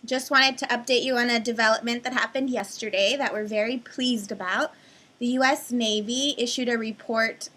Just wanted to update you on a development that happened yesterday that we're very pleased about. The U.S. Navy issued a report.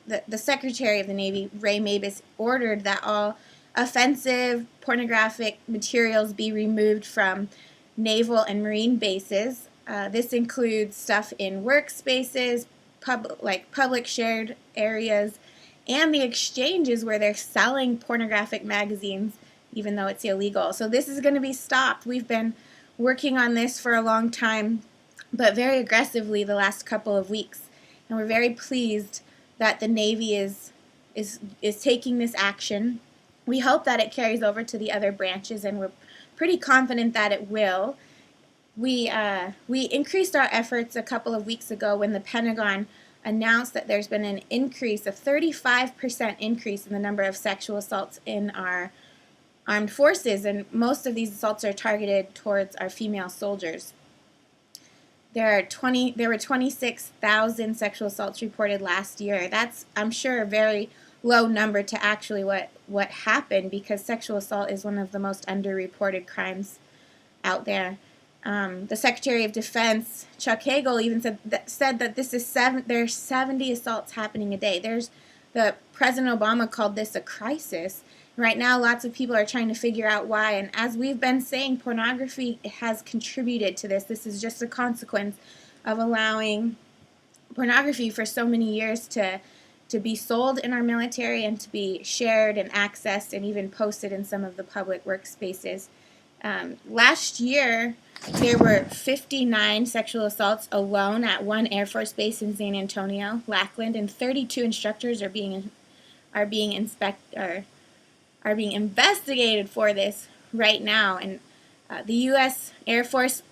The Secretary of the Navy, Ray Mabus, ordered that all offensive pornographic materials be removed from naval and marine bases. This includes stuff in workspaces, public shared areas, and the exchanges where they're selling pornographic magazines even though it's illegal. So this is going to be stopped. We've been working on this for a long time, but very aggressively the last couple of weeks. And we're very pleased that the Navy is taking this action. We hope that it carries over to the other branches, and we're pretty confident that it will. We increased our efforts a couple of weeks ago when the Pentagon announced that there's been an increase, a 35% increase in the number of sexual assaults in our armed forces, and most of these assaults are targeted towards our female soldiers. There were 26,000 sexual assaults reported last year. That's, I'm sure, a very low number to actually what happened, because sexual assault is one of the most underreported crimes out there. The Secretary of Defense, Chuck Hagel, even said that there's 70 assaults happening a day. President Obama called this a crisis. Right now, lots of people are trying to figure out why, and as we've been saying, pornography has contributed to this. This is just a consequence of allowing pornography for so many years to be sold in our military and to be shared and accessed and even posted in some of the public workspaces. Last year, there were 59 sexual assaults alone at one Air Force base in San Antonio, Lackland, and 32 instructors are being investigated for this right now. And the U.S. Air Force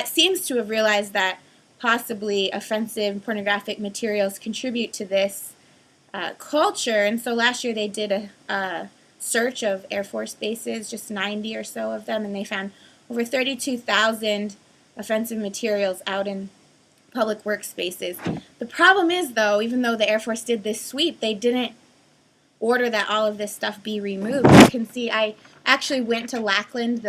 seems to have realized that possibly offensive pornographic materials contribute to this culture. And so last year they did a search of Air Force bases, just 90 or so of them, and they found over 32,000 offensive materials out in public workspaces. The problem is, though, even though the Air Force did this sweep, they didn't order that all of this stuff be removed. You can see I actually went to Lackland,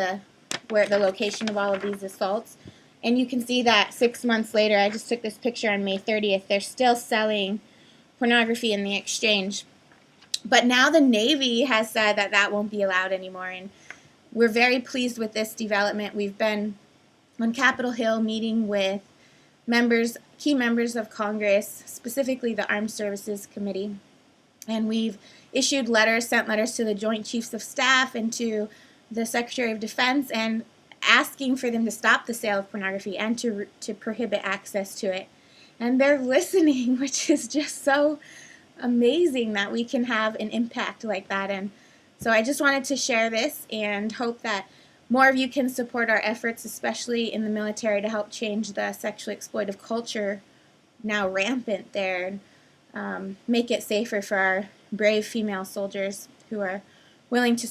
where the location of all of these assaults, and you can see that 6 months later, I just took this picture on May 30th, they're still selling pornography in the exchange. But now the Navy has said that that won't be allowed anymore, and we're very pleased with this development. We've been on Capitol Hill meeting with key members of Congress, specifically the Armed Services Committee, and we've sent letters to the Joint Chiefs of Staff and to the Secretary of Defense, and asking for them to stop the sale of pornography and to prohibit access to it. And they're listening, which is just so amazing that we can have an impact like that. And so I just wanted to share this and hope that more of you can support our efforts, especially in the military, to help change the sexually exploitive culture now rampant there, and make it safer for our brave female soldiers who are willing to